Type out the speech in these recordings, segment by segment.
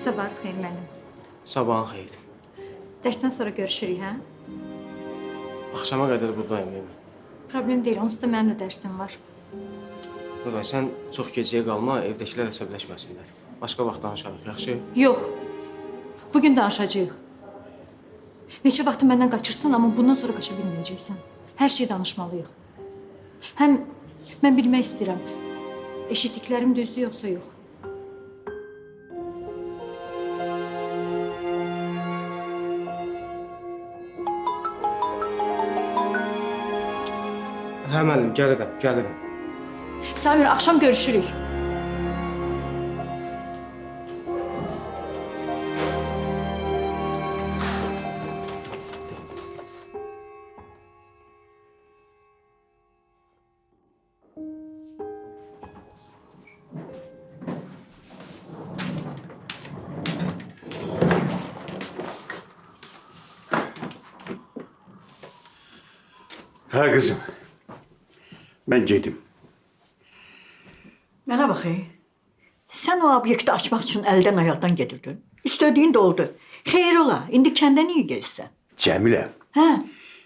Sabahınız xeyir müəllim. Sabahın xeyir. Dərsdən sonra görüşürük, hə? Axşama qədər buradayım, Emin. Problem deyil, onsuz da mənim də dərsim var. Nuray, sən çox gecəyə qalma, evdəkilər əsəbləşməsinlər. Başqa vaxt danışarıq, yaxşı? Yox, bugün danışacağıq. Neçə vaxtı məndən qaçırsan, amma bundan sonra qaça bilməyəcəksən. Hər şey danışmalıyıq. Həm mən bilmək istəyirəm, eşitdiklərim düzdür yoxsa yox? Hə, müəllim, gəlirəm. Samir, axşam görüşürük. Ha kızım. Ben gedim. Mənə bax, sən o obyekti açmaq üçün əldən ayaqdan gedirdin. İstədiyin də oldu. Xeyr ola, indi kəndə niyə gəlsən? Cemile, Hə?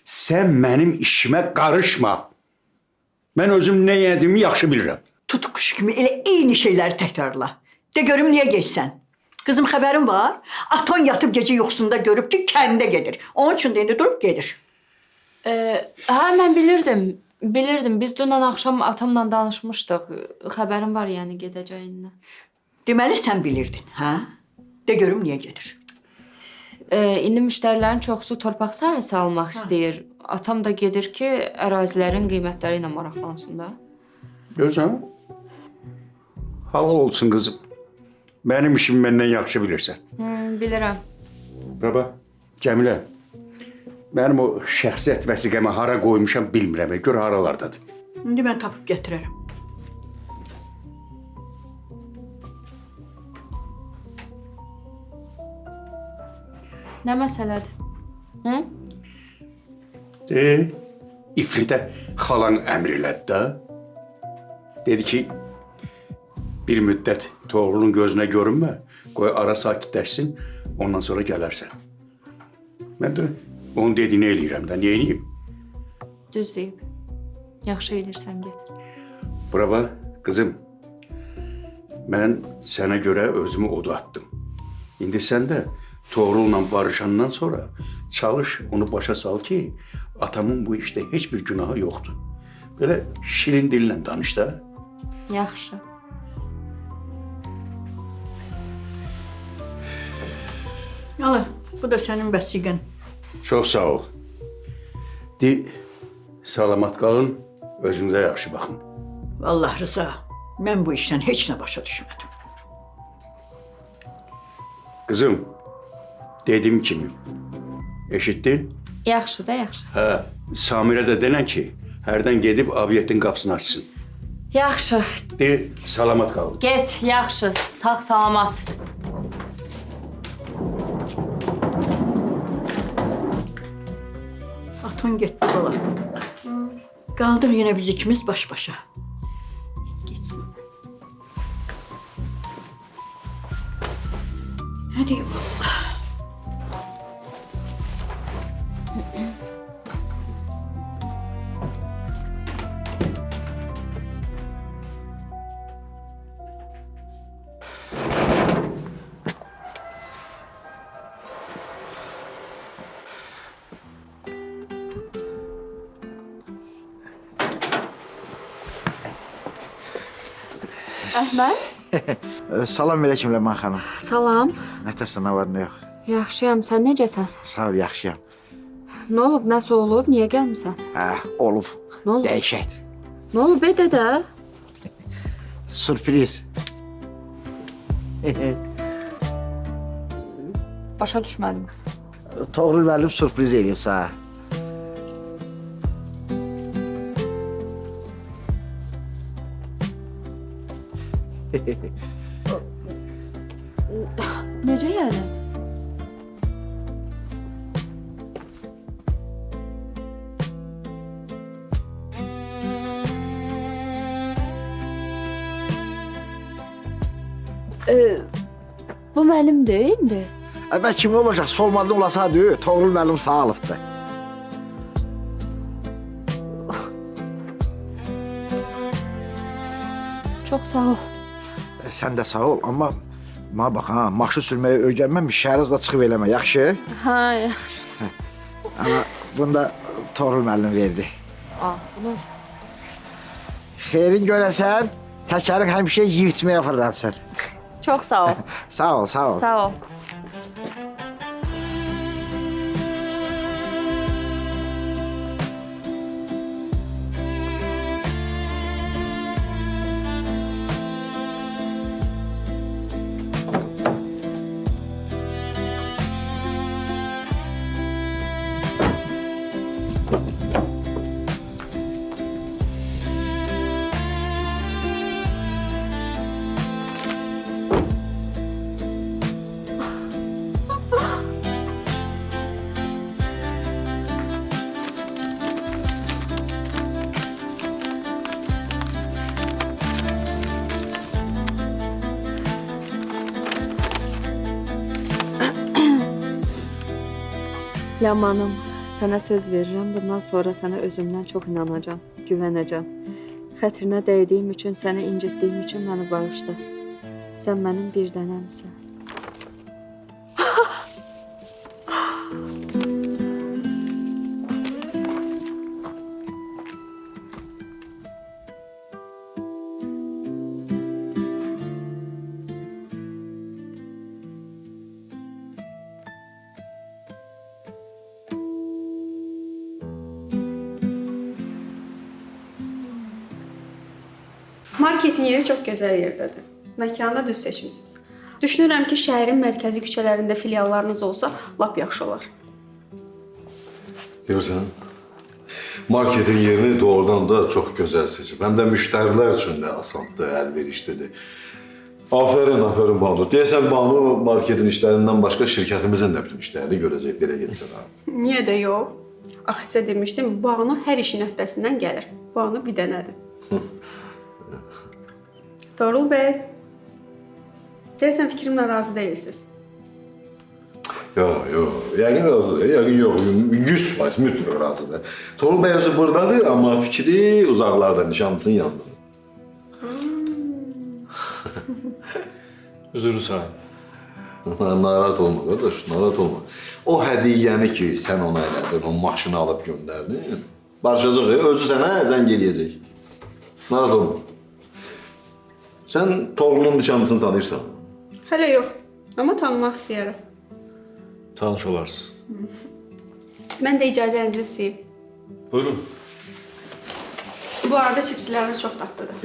sen benim işime karışma. Ben özüm ne yediğimi yaxşı bilirəm. Tutukuş kimi elə eyni şeyləri təkrarla. De görüm niyə gəlsən? Kızım xəbərin var. Aton yatıb gecə yoxsunda görüb ki, kəndə gedir. Onun üçün də indi durub gedir. Hə, mən bilirdim. Biz dünən axşam atamla danışmışdıq. Xəbərim var, yəni gedəcəyindən. Deməli sən bilirdin, hə? De görüm niyə gedir? İndi müştərilərin çoxusu torpaq sahəsi almaq istəyir. Atam da gedir ki, ərazilərin qiymətləri ilə maraqlansın da. Görürsən? Halal olsun kızım. Benim işimi benden yaxşı bilirsən. Bilirəm. Baba, Cemile. Benim o şəxsiyyət vəsiqəmi hara qoymuşam bilmirəm. Gör haralardadır. İndi mən tapıb gətirərəm. Nə məsələdir? Hı? İfritə xalan əmr elədi də. Dedi ki, bir müddət Toğrulun gözünə görünmə, qoy ara sakitləşsin, ondan sonra gələrsən. Mən də onun dediyini eləyirəm də, niyə eləyim? Düz deyib. Yaxşı edirsən, get. Bravo, kızım. Mən sənə görə özümü oda attım. İndi sən də Toğrul'la barışandan sonra çalış, onu başa sal ki, atamın bu işte heç bir günahı yoxdur. Belə şirin dillə danış da. Yaxşı. Al, bu da sənin vəsiqən. Çox sağ ol. Salamat qalın, özünüzə yaxşı baxın. Vallahi Rıza, mən bu işdən heç nə başa düşmədim. Kızım, dediğim kimi, eşittin? Yaxşı da, yaxşı. Hə, Samirə də denən ki, hərdən gedib obyektin qapısını açsın. Yaxşı. Salamat qalın. Get, yaxşı. Sağ salamat. Aton getdi bala. Qaldıq yenə biz ikimiz baş-başa. Geçsin. Hadi Allah. Əhməd? Salam verəkim Ləman xanım. Salam. Nətəsən, nə var, nə yox? Yaxşıyam, sən necəsən? Sağ ol, yaxşıyam. Nə olub, nəsə olub, niyə gəlmisən? Olub. Nə olub? Dəhşət. Nə olub, dədə? Sürpriz. Başa düşmədim. Toğrul müəllim sürpriz eləyir sağ. Necə yəni? Bu mənimdir indi. Bə kim olacaq? Solmazın olasadı, Toğrul müəllim sağ alıbdı. Çox sağ ol. Sən də sağ ol, amma mənə bax ha, maşın sürməyi öyrənməmiş, şəhərə çıxıb eləmə, yaxşı? Ha, Ana, bunu da Toğrul müəllim verdi. bunu Xeyrin görəsən, təkərin həmişə yivçməyə fırlansan. çox sağ ol. Sağ ol, sağ ol. Sağ ol. Yamanım, sənə söz verirəm. Bundan sonra sənə özümdən çox inanacağam, güvənəcəm. Xətrinə dəydiyim üçün, səni incitdiyim üçün məni bağışla. Sən mənim bir dənəmsən. Marketin yeri çox gözəl yerdədir. Məkanı da düz seçmisiniz. Düşünürəm ki, şəhərin mərkəzi küçələrində filiallarınız olsa, lap yaxşı olar. Görürsən, marketin yerini doğrudan da çox gözəl seçib. Həm də müştərilər üçün də asandır, əlverişlidir. Aferin, aferin Banu. Deyəsən Banu marketin işlərindən başqa şirkətimizin də bütün işlərini görəcək, belə getsin ha. Niyə də yox? Axı sizə demişdim, Banu hər işin öhdəsindən gəlir. Banu bir dənədir. Toğrul bəy, deyəsən fikrimlə razı deyilsiniz. Yox, yəqin razıdır, yəqin yox, 100% mütləq razıdır. Toğrul bəy özü buradadır, amma fikri uzaqlarda, nişanlısının yanında. Üzürü sağ. Narahat olma qardaş, narahat olma. O hədiyyəni ki, sən ona elədin, o maşını alıb göndərdin, barışacaq, özü sənə zəng eləyəcək. Narahat olma. Sən Toğrulun nişanlısını tanıyırsan. Hələ yox, amma tanımaq istəyərəm. Tanış olarsın. Mən də icazənizi istəyim. Buyurun. Bu arada çipsləriniz çox dadlıdır.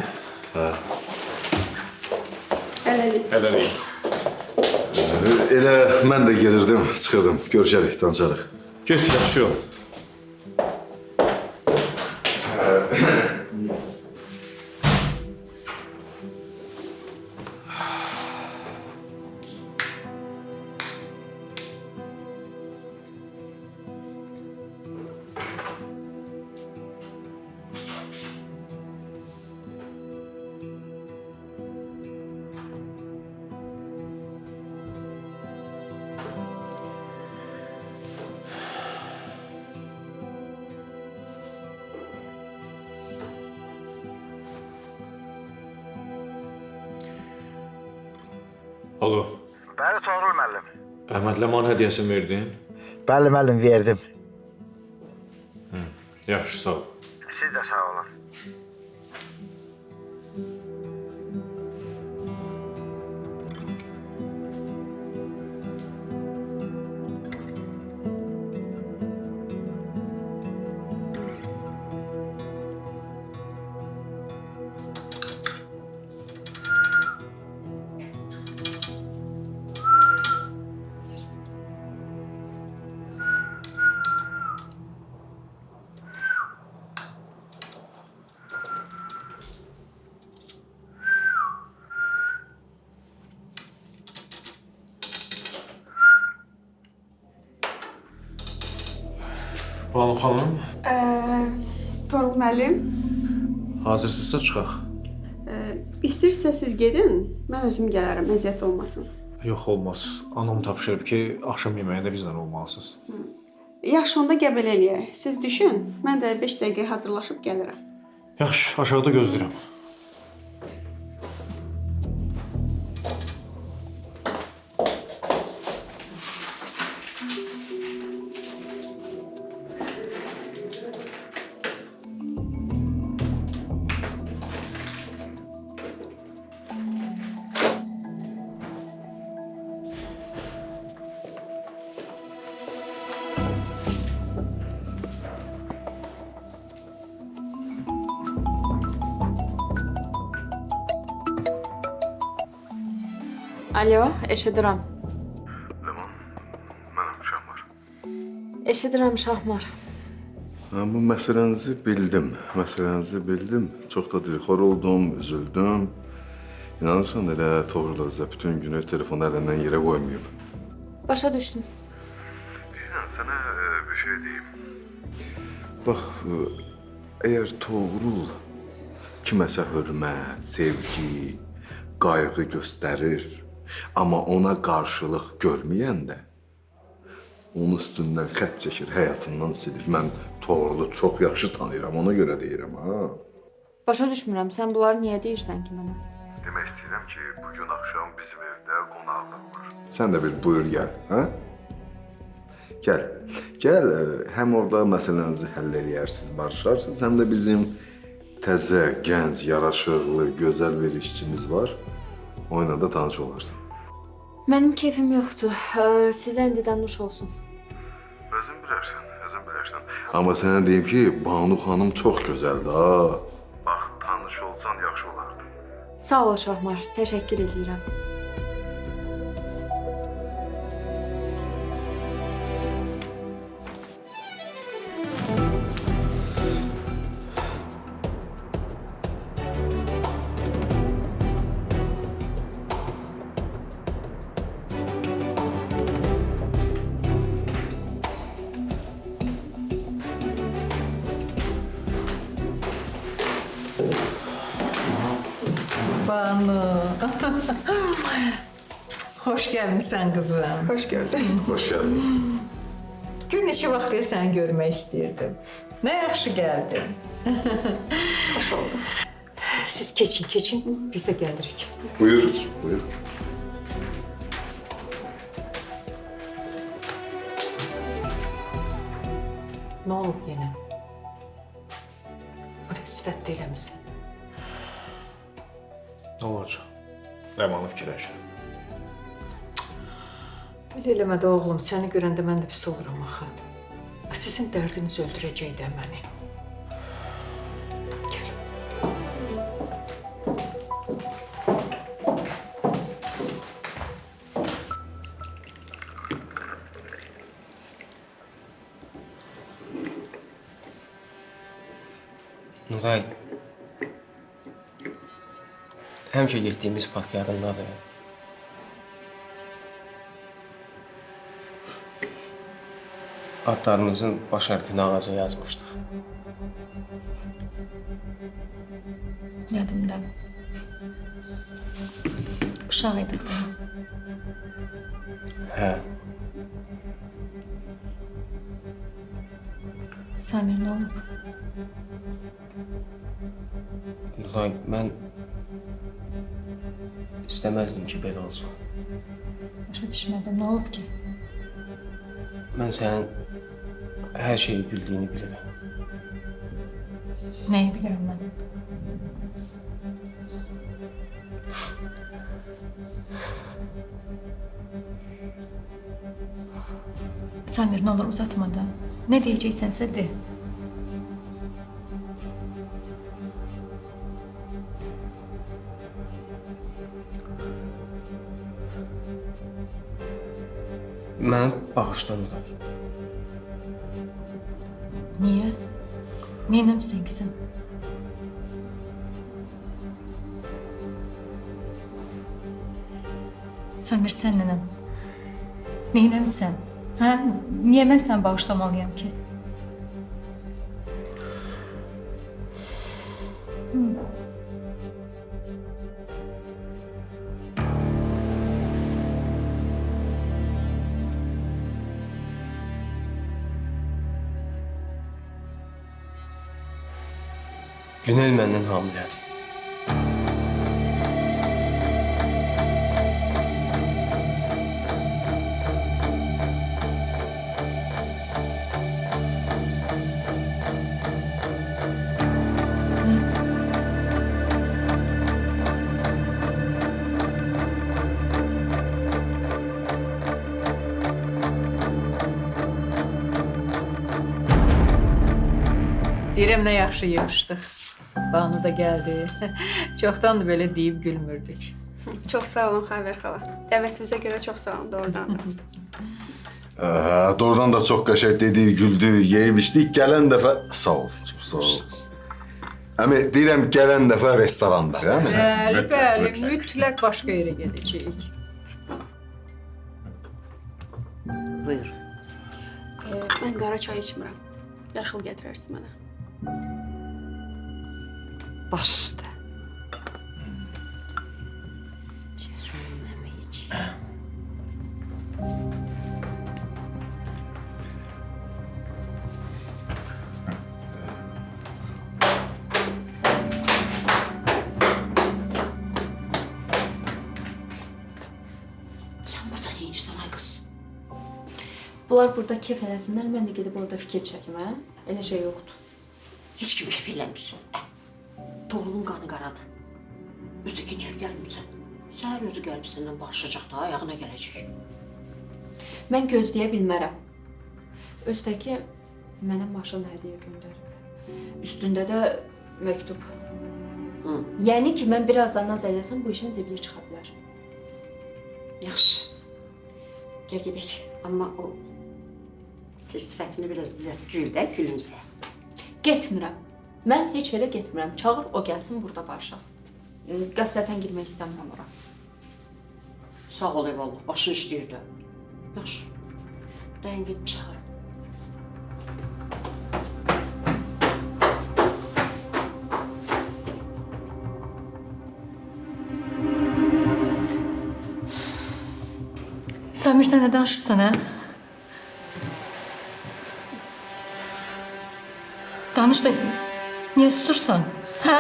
Hələlik. Hələlik. Elə mən də gelirdim, çıxırdım. Görüşərik, tanışarıq. Get, yaxşı yol. Alo. Bəli, Toğrul müəllim. Əhmədlə mənə hədiyyəsini verdin? Bəli, müəllim, verdim. Yaxşı, sağ ol. Siz də sağ olun. Banu xanım, Toğrul müəllim, hazırsınızsa çıxaq. istəyirsə siz gedin, mən özüm gələrəm, əziyyət olmasın. Yox, olmaz. Anam tapşırıb ki, axşam yeməyində bizlə olmalısınız. Yaxşı, onda qəbul eləyək. Siz düşün, mən də 5 dəqiqəyə hazırlaşıb gəlirəm. Yaxşı, aşağıda gözləyirəm. Alo, eşidirəm. Ləman, mənəm Şahmar. Eşidirəm Şahmar. Bu məsələnizi bildim. Çox da dilxor oldum, üzüldüm. İnanırsan elə Toğrul özü bütün günü telefonu əlindən yerə qoymayıb. Başa düşdüm. Deyirəm, sənə bir şey deyim. Bax, əgər Toğrul kiməsə hörmət, sevgi, qayğı göstərir, amma ona qarşılıq görməyəndə onun üstündən xətt çəkir, həyatından silir. Mən Toğrulu çox yaxşı tanıyıram, ona görə deyirəm, ha. Başa düşmürəm, sən bunları niyə deyirsən ki mənə? Demək istəyirəm ki, bugün axşam bizim evdə qonaqlıq var. Sən də bir buyur gəl, hə? Gəl, həm orada məsələnizi həll eləyərsiniz, barışarsınız, həm də bizim təzə, gənc, yaraşıqlı, gözəl bir işçimiz var. Oyuna da tanış olarsan. Mənim keyfim yoxdur. Sizə indidən nuş olsun. Özün bilərsən. Amma sənə deyim ki, Banu xanım çox gözəldir, ha. Bax, tanış olsan yaxşı olardı. Sağ ol Şahmar, təşəkkür edirəm. Banu. Xoş gəlmisən qızım. Xoş gördük. Xoş gəldin. Gör neçə vaxtdır səni görmək istəyirdim. Nə yaxşı gəldin. Xoş oldu. Siz keçin. Biz də gəlirik. Buyur. Nə olub yenə? Buraya sifət eləmisən. Nə olacaq? Ləmanı fikirləşirəm. Elə eləmə də oğlum, səni görəndə mən də pis olurum axı. Sizin dərdiniz öldürəcək də məni. Gəl. Nuray, həmişə getdiyimiz park yadındadır. Adlarımızın baş hərfini ağaca yazmışdıq. Yadımda. Uşaq idik də. Hə, Samir, nə olub? Nuray, mən istəməzdim ki, belə olsun. Başa düşmədim, nə olub ki? Mən sənin hər şeyi bildiyini bilirəm. Nəyi bilirəm mən? Samir, nə olur uzatma da. Nə deyəcəksənsə de. Mən bağışla Nuray. Niyə? Neynəmsən ki sən? Samir, səninlənəm. Neynəmsən? Hə? Niyə mən səni bağışlamalıyam ki? Günel məndən hamilədir. Deyirəm nə yaxşı yığışdıq. Banu da gəldi. Çoxdandır belə deyib gülmürdük. Çox sağ olun Xavər xala. Dəvətinizə görə çox sağ olun doğrudan da. Doğrudan da çox qəşəng dedi, güldü, yeyib içdik. Gələn dəfə sağ ol, çox sağ ol. Əmi deyirəm gələn dəfə restoranda, hə? Bəli, mütləq başqa yerə gedəcəyik. Buyur. Mən qara çay içmirəm. Yaşıl gətirərsiz mənə. Baş üstə. Cəhənnəmə iç. Sən burada nə işdən ay qız? Bunlar burada kef eləsinlər, mən də gedib orada fikir çəkim, hə? Elə şey yoxdur. Heç kim kef eləmir. Toğrulun qanı qaradır. Üzdəki niyə gəlmirsən? Səhər özü gəlib səndən barışacaq da, ayağına gələcək. Mən gözləyə bilmərəm. Özdəki mənə maşın hədiyyə göndərib. Üstündə də məktub. Yəni ki, mən birazdan naz eləsəm, bu işin zibilə çıxa bilər. Yaxşı. Gəl gedək. Amma o sifətini biraz düzəlt, gül də, gülümsə. Getmirəm. Mən heç yerə getmirəm. Çağır, o gəlsin, burada barışaq. Qəflətən girmək istəmirəm ora. Sağ ol eyvallah, başın işləyirdi. Yaxşı. Dayan gedib çağır. Samir, sən nə danışırsan, hə? Danış da, niyə susursan? Hə?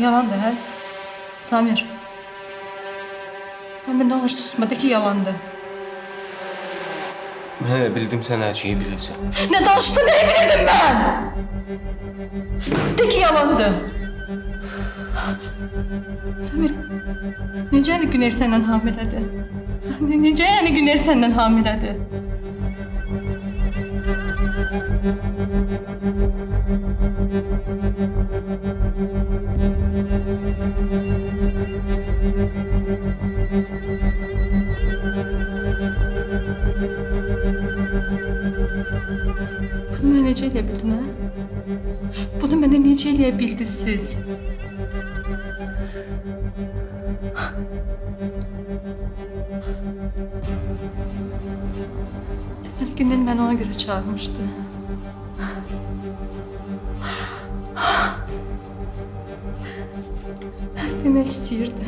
Yalandır, hə? Samir. Samir, nə olur susma, de ki, yalandır. Mən bildim sən hər şeyi bilirsən. Nə danışdın, nəyi bilirdim mən? De ki, yalandır. Samir, necə yəni Güner səndən hamilədir? Necə yəni Güner səndən hamilədir? Bunu mənə necə eləyə bildin, hə? Bunu mənə necə eləyə bildiniz siz? Deməli, Gündəl məni ona görə çağırmışdı. Demək istəyirdi.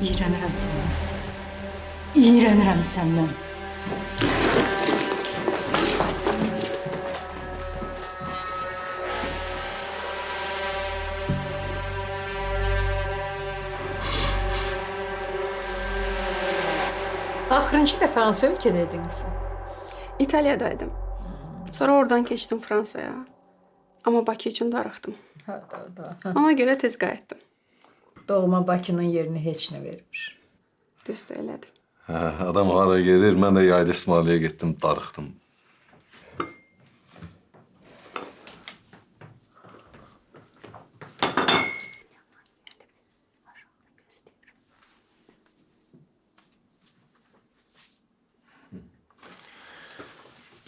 İğrənirəm səndən. İğrənirəm səndən. Axırıncı dəfə hansı ölkədə qızım? İtaliyadaydım. Sonra oradan keçdim Fransaya. Amma Bakı üçün darıxdım. Ona görə tez qayıtdım. Doğma Bakının yerini heç nə vermir. Düzdür, elədir. Adam hara gedir, mən də yayda İsmailiyə getdim, darıxdım.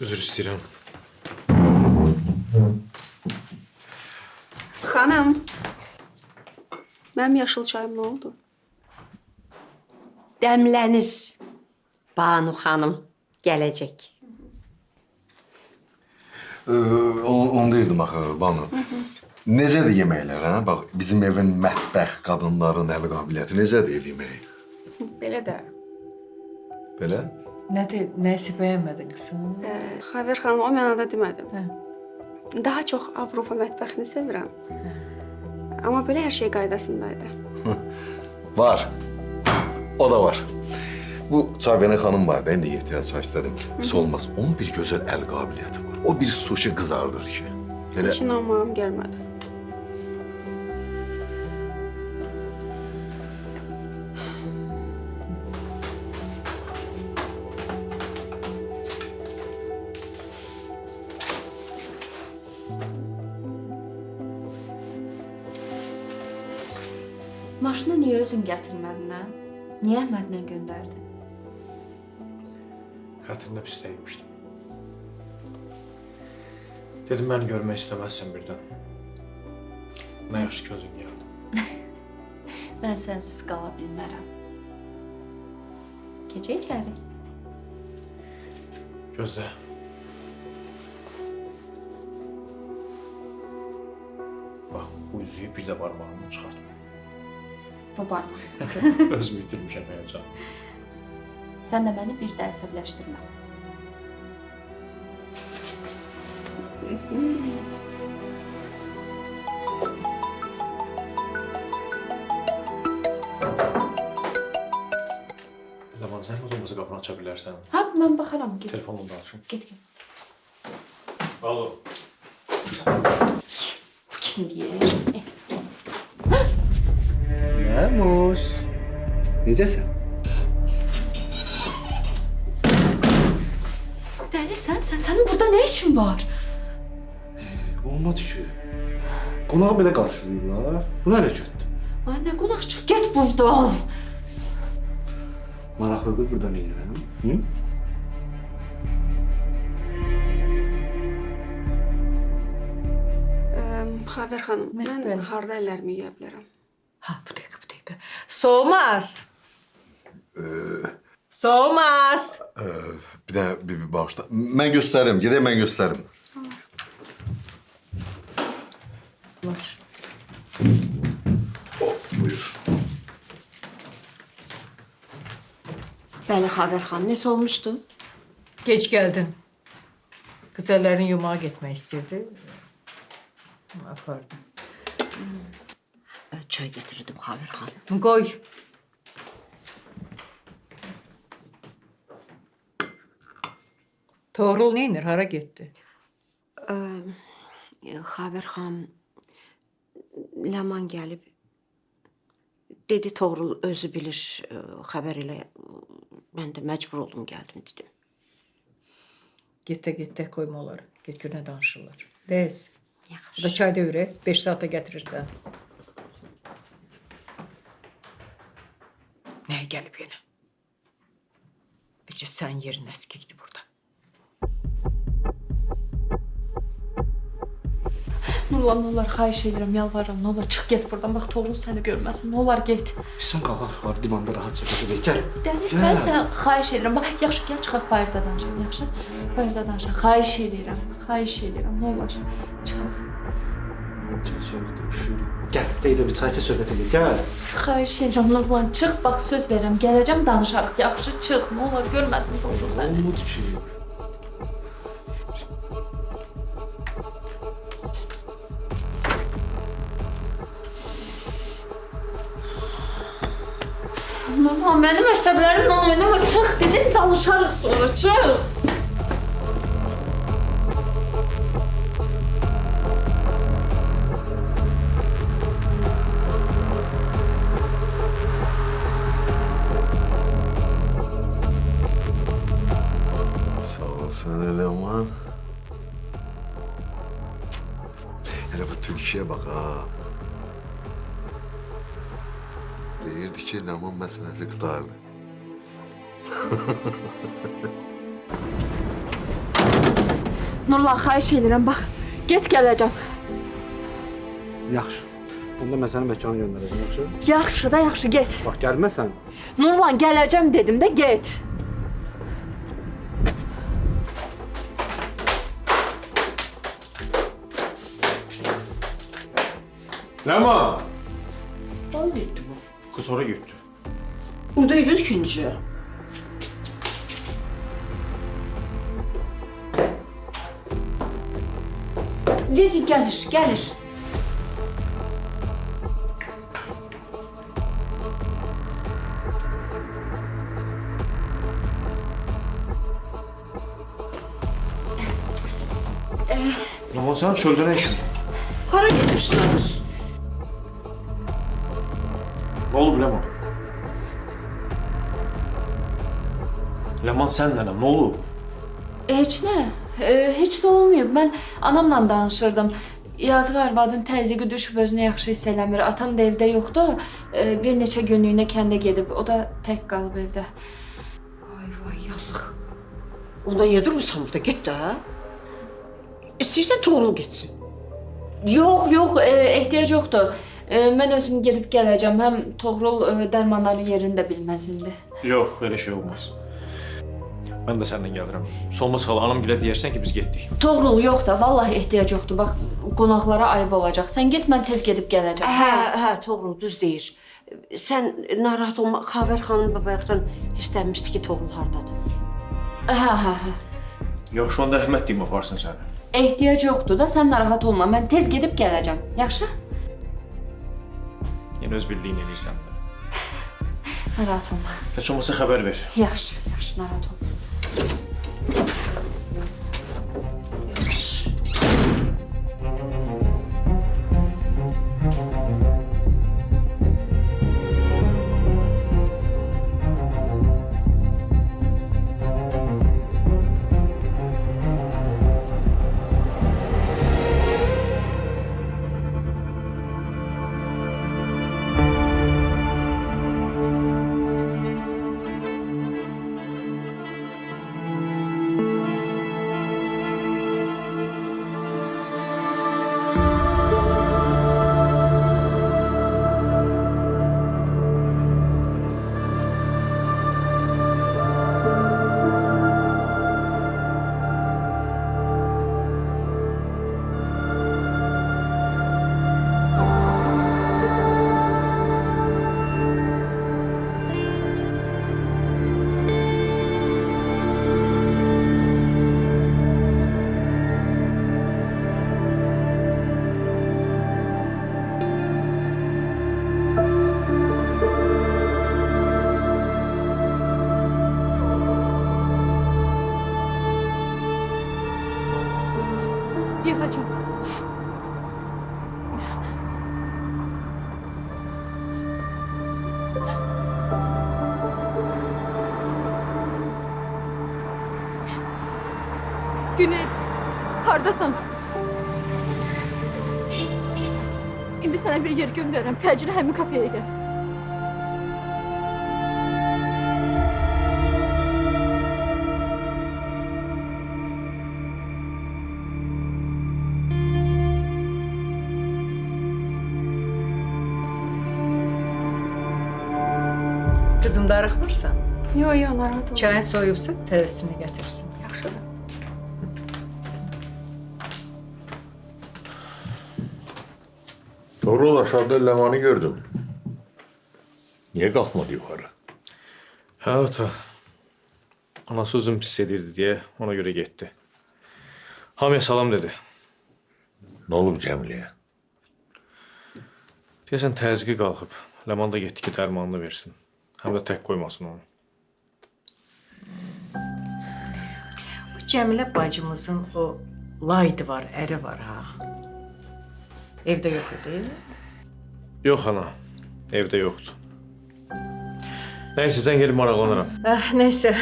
Üzr istəyirəm. Xanım. Mənim yaşıl çayım nə oldu? Dəmlənir. Banu xanım gələcək. Onu deyirdim axı, Banu. Necədir yeməklər, hə? Bax, bizim evin mətbəx qadınların əl qabiliyyəti necədir ev yeməyi? Belə də. Belə? Nədir? Nəyisə bəyənmədin qızım? Xavər xanım, o mənada demədim. Hə. Daha çox Avropa mətbəxini sevirəm. Amma belə hər şey qaydasındaydı. Var. O da var. Bu Çaviyana xanım var da, indi ehtiyat çay istədim. Olmaz. Onun bir gözəl əl qabiliyyəti var. O bir suşi qızardır ki. Elə... Heç inanmağım gəlmədi. Maşını niyə özün gətirmədin, hə? Niyə Əhmədlə göndərdin? Xətrinə pis dəymişdim. Dedim, məni görmək istəməzsən birdən. Nə yaxşı ki, özün gəldin. Mən sənsiz qala bilmərəm. Gecə içəri. Gözlə. Bax, bu üzüyü bir də barmağımdan çıxartma. Bu barmaq. Özümü itirmişəm həyəcan. Sən də məni bir də əsəbləşdirmə. Ləman, sən otobüsü qapını aça bilərsən. Ha, mən baxaram. Get. Telefonla danışım. Get. Alo. Bu kim deyir? Məmus. Necəsən? Dəlisən sən? Sənin burada nə işin var? Olmadı ki. Qonağı belə qarşılayırlar. Bu nə hərəkətdir? Ay nə qonaq çıx, get buradan. Maraqlıdır burada nə edirəm? Hı? Xavər xanım, mən Bəli. harda əllərimi yuya bilərəm? Ha, bu dəqiqə. Soğumaz. Soğumaz. Bir də bir bağışla. Mən göstərim, gedək mən göstərim. Var. Buyur. Bəli, Xavər xanım, nəsə olmuşdu? Gec gəldin. Qız əllərini yumağa getmək istəyirdi. Apardım. Çay gətirdim, Xavər xanım. Qoy. Toğrul neynir? Hara getdi? Xavər xanım, Ləman gəlib. Dedi, Toğrul özü bilir, xəbər elə. Mən də məcbur oldum, gəldim, dedim. Get də qoyma onları. Get gör nə danışırlar. Dəz. Yaxşı. Bu da çay dövrə. 5 saatda gətirirsən. Nəyə gəlib yenə? Bircə sən yerin əskikdir burada. Ne olar, xahiş edirəm, yalvarıram. Ne olar, çıx get buradan. Bax, Toğrul səni görməsin. Ne olar, get. Sən qalaq yuxarı divanda rahat söhbət edək. Gəl. Dəniz, sən xahiş edirəm. Bax, yaxşı, gəl çıxaq bayırda danışaq. Yaxşı? Bayırda danışaq. Xahiş edirəm. Xahiş edirəm. Ne olar, çıxaq. Çay soyuqdur, üşüyürüm. Gəl, deydə bir çayça söhbət edək. Gəl. Xahiş edirəm, Nurlan, çıx. Bax, söz verirəm. Gələcəm, danışarıq. Yaxşı, çıx. Ne olar, görməsin Toğrul səni. Olmadı ki. Nurlan, mənim əsəblərimlə oynama. Çıx, dedim, danışarıq sonra. Çıx. Sağ ol sən Ləman. Hele bu Türkiye bak ha. Deyirdi ki, Ləman məsələsi qurtardı. Nurlan, xahiş edirəm, bax. Get, gələcəm. Yaxşı. Onda mən səni məkana göndərəcəm, yaxşı? Yaxşı da yaxşı, get. Bax, gəlməsən. Nurman, gələcəm dedim də, get. Ləman! Vallahi gitti bu. Kız sonra gitti. Buradaydı ikinci. Lady gəlir, gəlir. Ləman, sənin çöldə nə işin? Hara gedirsin Aruz? Nə olub Ləman? Ləman, sən nənəm, nə olub? Heç nə, heç nə olmayıb. Mən anamla danışırdım. Yazıq arvadın təzyiqi düşüb özünü yaxşı hiss eləmir. Atam da evdə yoxdur. Bir neçə günlüyünə kəndə gedib. O da tək qalıb evdə. Vay, yazıq. Onda niyə durmuşsan burada? Get də. İstəyirsən Toğrul getsin. Yox, ehtiyac yoxdur. Mən özüm gedib gələcəm. Həm Toğrul dərmanların yerini də bilməz indi. Yox, elə şey olmaz. Mən də səndən gəlirəm. Solmaz xala, anam gilə deyərsən ki, biz getdik. Toğrul, yox da, vallahi ehtiyac yoxdur. Bax, qonaqlara ayıb olacaq. Sən get, mən tez gedib gələcəm. Hə, Toğrul düz deyir. Sən narahat olma. Xavər xanım babayaqdan istəmişdi ki, Toğrul hardadır. Hə. Yaxşı, onda Əhməd deyim aparsın səni. Ehtiyac yoxdur da, sən narahat olma. Mən tez gedib gələcəm. Yaxşı? Yenə öz bildiyin eləyirsən də. Narahat olma. Heç olmasa xəbər ver. Yaxşı, narahat olma. Yıkacağım. Güney, hardasan? İndi sənə bir yer göndərəm. Təcili həmin kafeyə gəl. Kızım darıxmırsan? Yox, narahat olma. Çayın soyubsa təzəsini gətirsin. Yaxşıdır. Toğrul, aşağıda Ləmanı gördüm. Niyə qalxmadı yuxarı? Hə, ata. Anası özüm pis edirdi deyə ona görə getdi. Hamıya salam dedi. Nə olub Cəmiləyə? Deyəsən təzyiqi qalxıb. Ləman da getdi ki, dərmanını versin. Həm də tək qoymasın onu. Cəmilə bacımızın o laydı var, əri var ha. Evdə yox idi. Yox ana, evdə yoxdur. Nəysə, sən gelib maraqlanıram. Nəysə.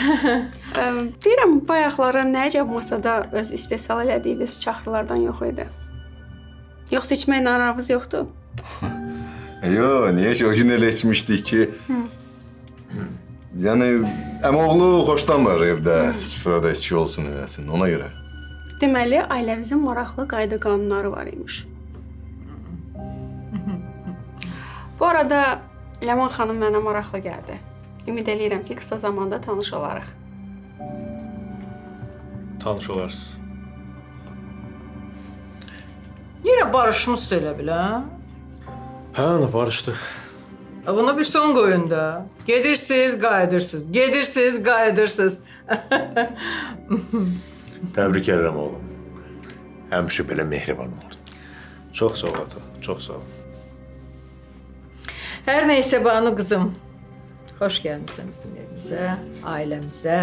Deyirəm, bayaqları nəcəb masada öz istehsal elədiyiniz çaxırlardan yox idi. Yoxsa içmək naravız yoxdur? Yox, niyə ki, o gün elə içmişdik ki... Yəni, əmoğlu xoşlanmır evdə süfrədə içki olsun eləsin, ona görə. Deməli, ailəmizin maraqlı qayda qanunları var imiş. Bu arada Ləman xanım mənə maraqlı gəldi. Ümid eləyirəm ki, qısa zamanda tanış olarıq. Tanış olarsınız. Yenə barışmısınız elə bil, hə? Hə, ana, barışdıq. Buna bir son qoyun da. Gedirsiniz, qayıdırsınız. Gedirsiniz, qayıdırsınız. Təbrik edirəm oğlum. Həmişə belə mehriban ol. Çox sağ ol ata, çox sağ ol. Hər neysə Banu qızım. Xoş gəlmisən bizim evimizə, ailəmizə,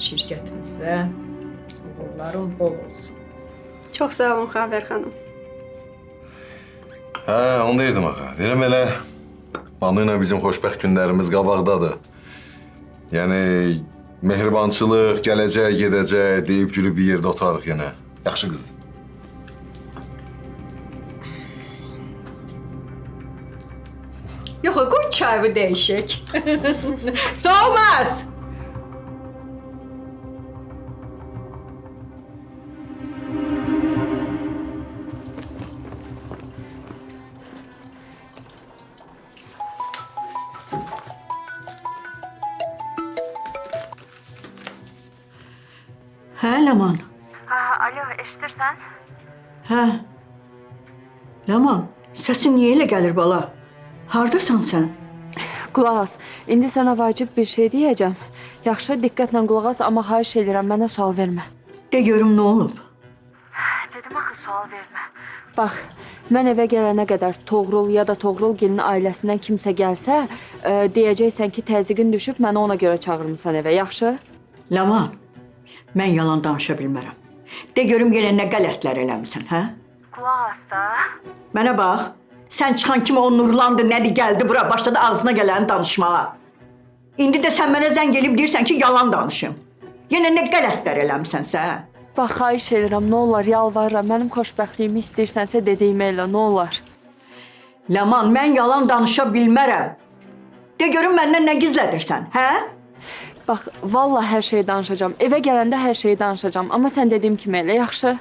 şirkətimizə. Uğurların bol olsun. Çox sağ olun Xavər xanım. Hə, onu deyirdim ağa. Deyirəm elə Banu ilə bizim xoşbəxt günlərimiz qabaqdadır. Yəni mehribançılıq, gələcək, gedəcək, deyib gülüb bir yerdə oturarıq yenə. Yaxşı qızdır. Yox, qoy çayı dəyişək. Soğumaz! Hə, Ləman? Alo, eşidirsən? Hə. Ləman, səsin niyə elə gəlir bala? Hardasan sən? Qulaq as, indi sənə vacib bir şey deyəcəm. Yaxşı, diqqətlə qulaq as, amma xahiş edirəm, mənə sual vermə. De görüm nə olub? Dedim axı, sual vermə. Bax, mən evə gələnə qədər Toğrul ya da Toğrulgilin ailəsindən kimsə gəlsə, deyəcəksən ki, təzyiqin düşüb, məni ona görə çağırmısan evə, yaxşı? Ləman, mən yalan danışa bilmərəm. De görüm yenə nə qələtlər eləmisən, hə? Qulaq as da. Mənə bax, sən çıxan kimi o nurlandı, nədir gəldi bura, başladı ağzına gələni danışmağa. İndi də sən mənə zəng elib deyirsən ki, yalan danışım. Yenə nə qələtlər eləmisənsə, hə? Bax, xahiş edirəm, nə olar, yalvarıram, mənim xoşbəxtliyimi istəyirsənsə dediyimə elə, nə olar? Ləman, mən yalan danışa bilmərəm. De görüm məndən nə gizlədirsən, hə? Bax, vallahi hər şeyi danışacağam. Evə gələndə hər şeyi danışacağam. Amma sən dediyim kimi elə, yaxşı?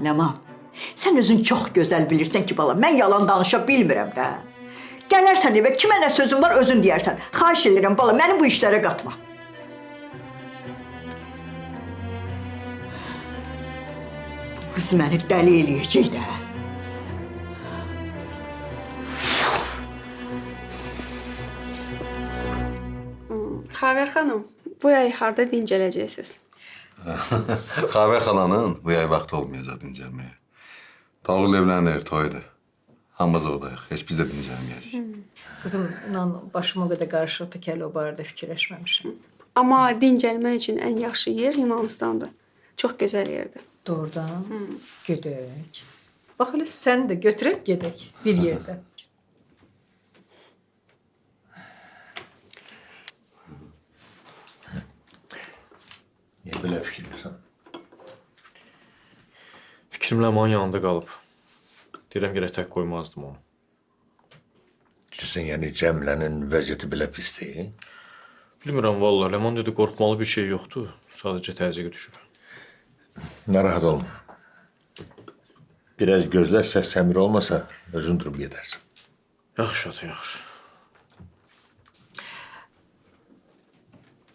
Ləman, sən özün çox gözəl bilirsən ki, bala, mən yalan danışa bilmirəm də. Gələrsən evə, kimə nə sözün var, özün deyərsən. Xahiş edirəm, bala, məni bu işlərə qatma. Bu qız məni dəli eləyəcək də. Xavər xanım, bu yay harda dincələcəksiniz? Xavər xalanın bu yay vaxtı olmayacaq dincəlməyə. Toğrul evlənir, toydur. Hamımız oradayıq, heç biz də dincəlməyəcək. Qızım, inan, başıma o qədər qarışıqdır ki, hələ o barədə fikirləşməmişim. Amma dincəlmək üçün ən yaxşı yer Yunanistandır. Çox gözəl yerdir. Doğrudan, gedək. Bax, elə səni də götürək, gedək bir yerdə. Niyə belə fikirləsən? Fikrim Ləmanın yanında qalıb. Deyirəm, gərək tək qoymazdım onu. Bilirsən, yəni Cəmlənin vəziyyəti belə pisdir. Bilmirəm, vallahi. Ləman dedi, qorxmalı bir şey yoxdur. Sadəcə təzyiqi düşüb. Narahat olma. Biraz gözlə, səs səmir olmasa, özün durub gedərsən. Yaxşı, ata, yaxşı.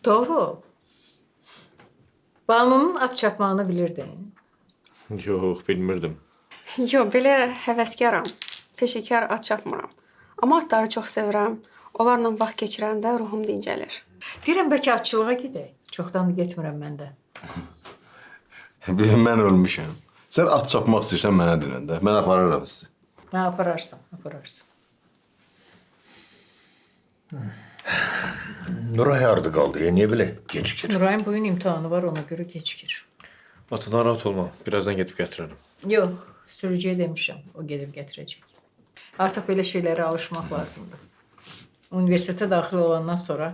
Doğru. Banunun at çapmağını bilirdin. Yox, bilmirdim. Yox, belə həvəskaram. Peşəkar at çapmıram. Amma atları çox sevirəm. Onlarla vaxt keçirəndə ruhum dincəlir. Deyirəm, bəlkə atçılığa gedək. Çoxdan da getmirəm mən də. Mən ölmüşəm. Sən at çapmaq istəyirsən mənə dinəndə. Mən apararam sizi. Hə, apararsan, apararsan. Nuray harda qaldı? Niyə belə gecikir? Nurayın bugün imtahanı var, ona görə gecikir. Ata, narahat olma. Birazdan gedib gətirərəm. Yox, sürücüyə demişəm, o gedib gətirəcək. Artıq belə şeylərə alışmaq lazımdır. Universitetə daxil olandan sonra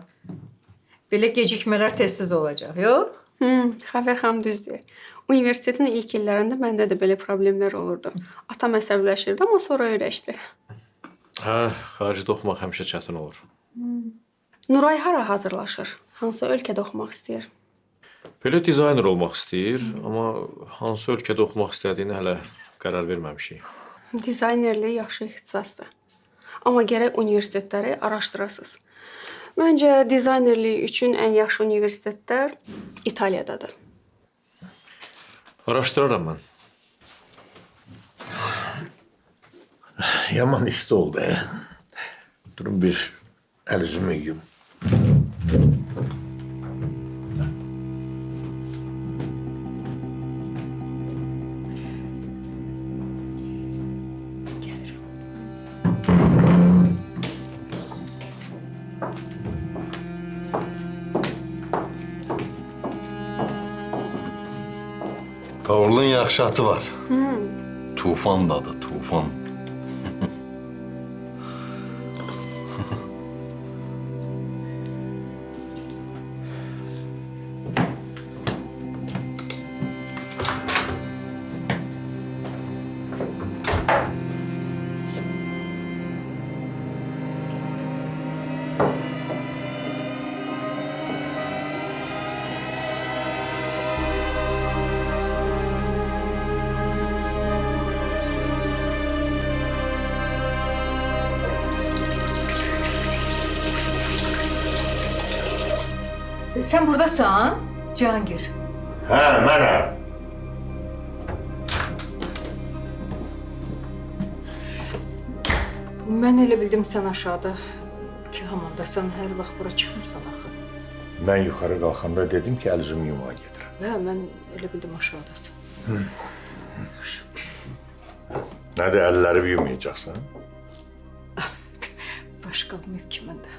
belə gecikmələr tez-tez olacaq, yox? Xavər xanım düz deyir. Universitetin ilk illərində məndə də belə problemlər olurdu. Atam əsəbləşirdi, amma sonra öyrəşdi. Hə, xaricdə oxumaq həmişə çətin olur. Nuray hara hazırlaşır? Hansı ölkədə oxumaq istəyir? Belə dizayner olmaq istəyir, amma hansı ölkədə oxumaq istədiyini hələ qərar verməmişik. Dizaynerlik yaxşı ixtisasdır. Amma gərək universitetləri araşdırasınız. Məncə dizaynerlik üçün ən yaxşı universitetlər İtaliyadadır. Araşdıraram mən. Yaman isti oldu. Durun bir el yüzümü yiyeyim. Toğrulun yaxşı atı var. Tufan da adı, Tufan. Sen buradasan, Cihangir. Hə, mənəm. Mən elə bildim sən aşağıda ki, hamandasan, hər vaxt bura çıxmırsan axı. Mən yuxarı qalxanda dedim ki, əl üzümü yumağa gedirəm. Hə, mən elə bildim aşağıdasın. Nədir, əlləri yumayacaqsan? Baş qalmayıb ki məndə.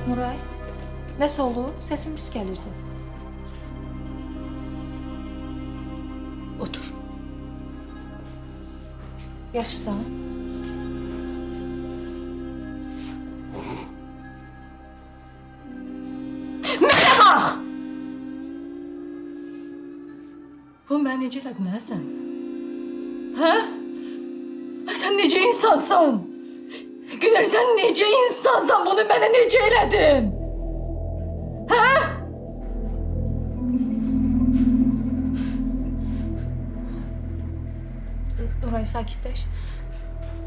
Nuray, nəsə oldu? Səsin pis gəlirdi. Otur. Yaxşısan? Mənə bax! Bu mənə necə elədin, hə sən? Hə? Sən necə insansan? Güner, sen nece insansan, bunu bana nece elədin? Hə? Nuray, sakitləş.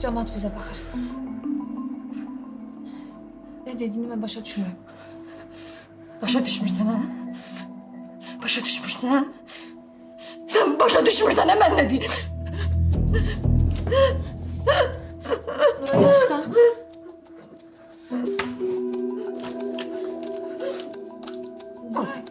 Camaat bizə baxır. Nə dediyini mən başa düşmürəm. Başa düşmürsən, hə? Başa düşmürsən? Sen başa düşmürsən, hə, mən nə deyim? Nuray, yaxşısan? Nuray.